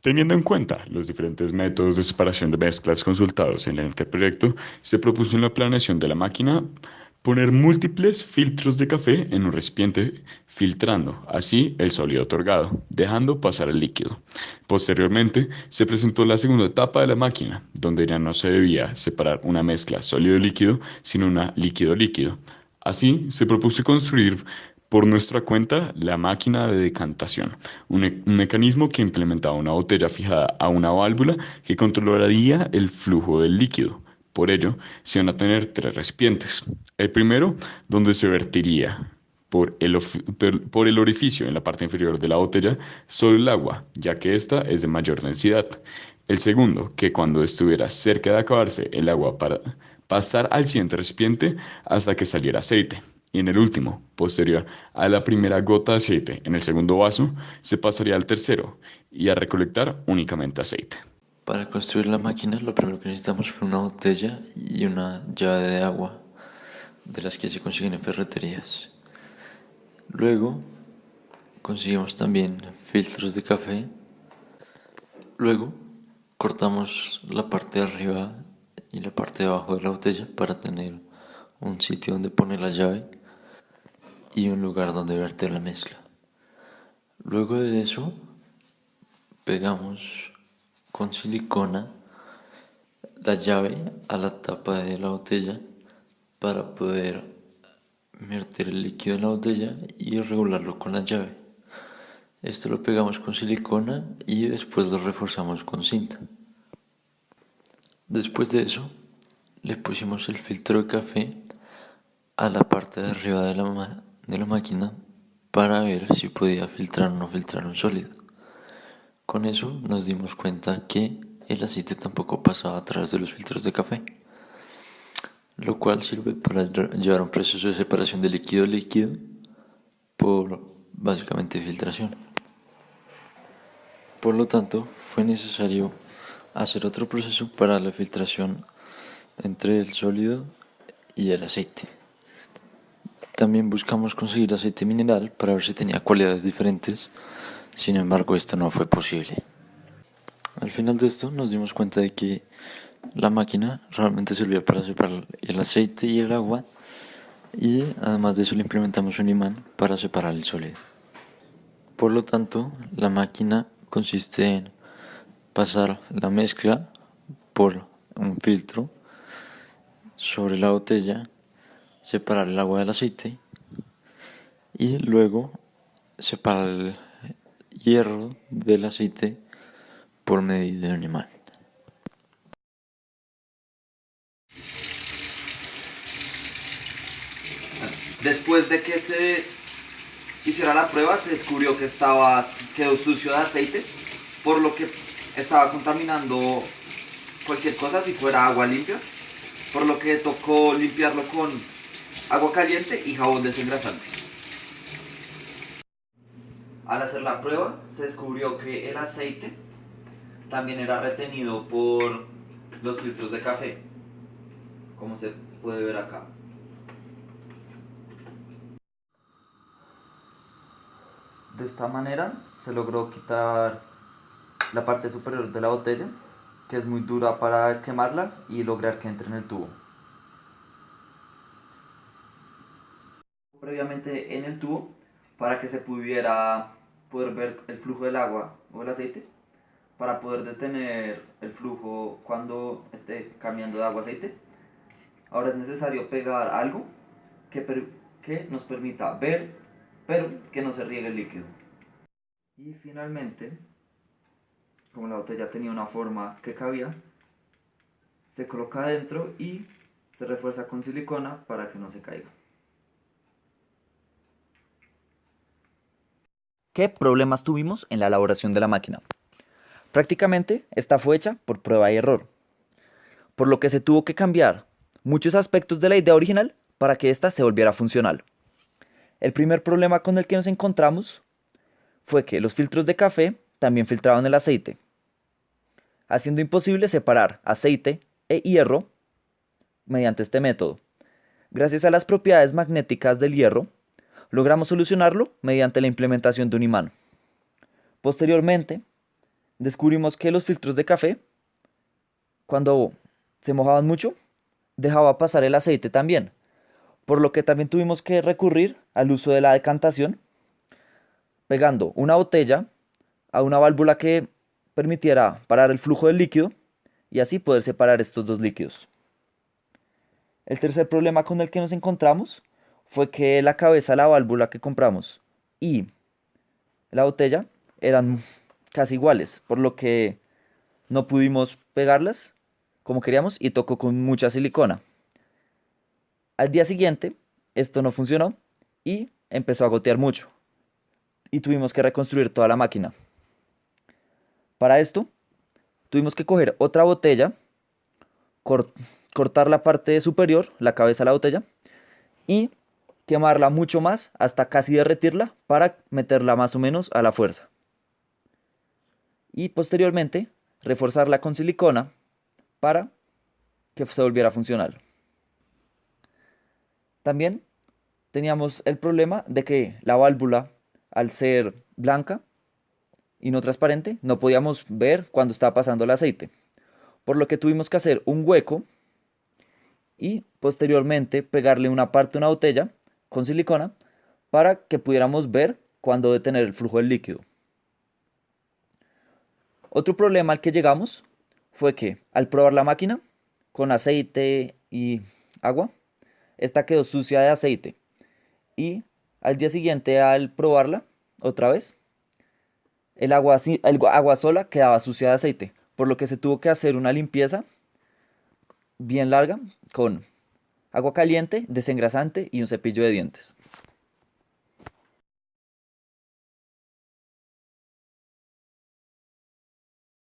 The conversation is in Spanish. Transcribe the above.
Teniendo en cuenta los diferentes métodos de separación de mezclas consultados en el anteproyecto, se propuso en la planeación de la máquina poner múltiples filtros de café en un recipiente, filtrando así el sólido otorgado, dejando pasar el líquido. Posteriormente, se presentó la segunda etapa de la máquina, donde ya no se debía separar una mezcla sólido-líquido, sino una líquido-líquido. Así, se propuso construir por nuestra cuenta la máquina de decantación, un mecanismo que implementaba una botella fijada a una válvula que controlaría el flujo del líquido. Por ello, se van a tener tres recipientes. El primero, donde se vertiría por el orificio en la parte inferior de la botella solo el agua, ya que ésta es de mayor densidad. El segundo, que cuando estuviera cerca de acabarse el agua para pasar al siguiente recipiente hasta que saliera aceite. Y en el último, posterior a la primera gota de aceite en el segundo vaso, se pasaría al tercero y a recolectar únicamente aceite. Para construir la máquina lo primero que necesitamos fue una botella y una llave de agua, de las que se consiguen en ferreterías. Luego conseguimos también filtros de café. Luego cortamos la parte de arriba y la parte de abajo de la botella para tener un sitio donde poner la llave y un lugar donde verter la mezcla. Luego de eso pegamos con silicona la llave a la tapa de la botella para poder meter el líquido en la botella y regularlo con la llave. Esto lo pegamos con silicona y después lo reforzamos con cinta. Después de eso, le pusimos el filtro de café a la parte de arriba de la máquina para ver si podía filtrar o no filtrar un sólido. Con eso nos dimos cuenta que el aceite tampoco pasaba a través de los filtros de café, lo cual sirve para llevar un proceso de separación de líquido a líquido por básicamente filtración. Por lo tanto, fue necesario hacer otro proceso para la filtración entre el sólido y el aceite. También buscamos conseguir aceite mineral para ver si tenía cualidades diferentes, sin embargo esto no fue posible. Al final de esto nos dimos cuenta de que la máquina realmente servía para separar el aceite y el agua y además de eso le implementamos un imán para separar el sólido. Por lo tanto, la máquina consiste en pasar la mezcla por un filtro sobre la botella, separar el agua del aceite y luego separar el hierro del aceite por medio de un imán. Después de que se hiciera la prueba, se descubrió que quedó sucio de aceite, por lo que estaba contaminando cualquier cosa si fuera agua limpia, por lo que tocó limpiarlo con agua caliente y jabón desengrasante. Al hacer la prueba, se descubrió que el aceite también era retenido por los filtros de café, como se puede ver acá. De esta manera se logró quitar la parte superior de la botella, que es muy dura para quemarla y lograr que entre en el tubo. Previamente en el tubo para que se pudiera poder ver el flujo del agua o el aceite, para poder detener el flujo cuando esté cambiando de agua a aceite. Ahora es necesario pegar algo que nos permita ver, pero que no se riegue el líquido. Y finalmente, como la botella tenía una forma que cabía, se coloca adentro y se refuerza con silicona para que no se caiga. ¿Qué problemas tuvimos en la elaboración de la máquina? Prácticamente esta fue hecha por prueba y error, por lo que se tuvo que cambiar muchos aspectos de la idea original para que ésta se volviera funcional. El primer problema con el que nos encontramos fue que los filtros de café también filtraban el aceite, haciendo imposible separar aceite e hierro mediante este método. Gracias a las propiedades magnéticas del hierro, logramos solucionarlo mediante la implementación de un imán. Posteriormente, descubrimos que los filtros de café, cuando se mojaban mucho, dejaba pasar el aceite también, por lo que también tuvimos que recurrir al uso de la decantación, pegando una botella a una válvula que permitiera parar el flujo del líquido y así poder separar estos dos líquidos. El tercer problema con el que nos encontramos fue que la cabeza de la válvula que compramos y la botella eran casi iguales, por lo que no pudimos pegarlas como queríamos y tocó con mucha silicona. Al día siguiente, esto no funcionó y empezó a gotear mucho y tuvimos que reconstruir toda la máquina. Para esto, tuvimos que coger otra botella, cor- cortar la parte superior, la cabeza de la botella, y quemarla mucho más hasta casi derretirla para meterla más o menos a la fuerza. Y posteriormente, reforzarla con silicona para que se volviera funcional. También teníamos el problema de que la válvula, al ser blanca y no transparente, no podíamos ver cuando estaba pasando el aceite, por lo que tuvimos que hacer un hueco y posteriormente pegarle una parte a una botella con silicona para que pudiéramos ver cuándo detener el flujo del líquido. Otro problema al que llegamos fue que al probar la máquina con aceite y agua, esta quedó sucia de aceite y al día siguiente al probarla otra vez, el agua sola quedaba sucia de aceite, por lo que se tuvo que hacer una limpieza bien larga con agua caliente, desengrasante y un cepillo de dientes.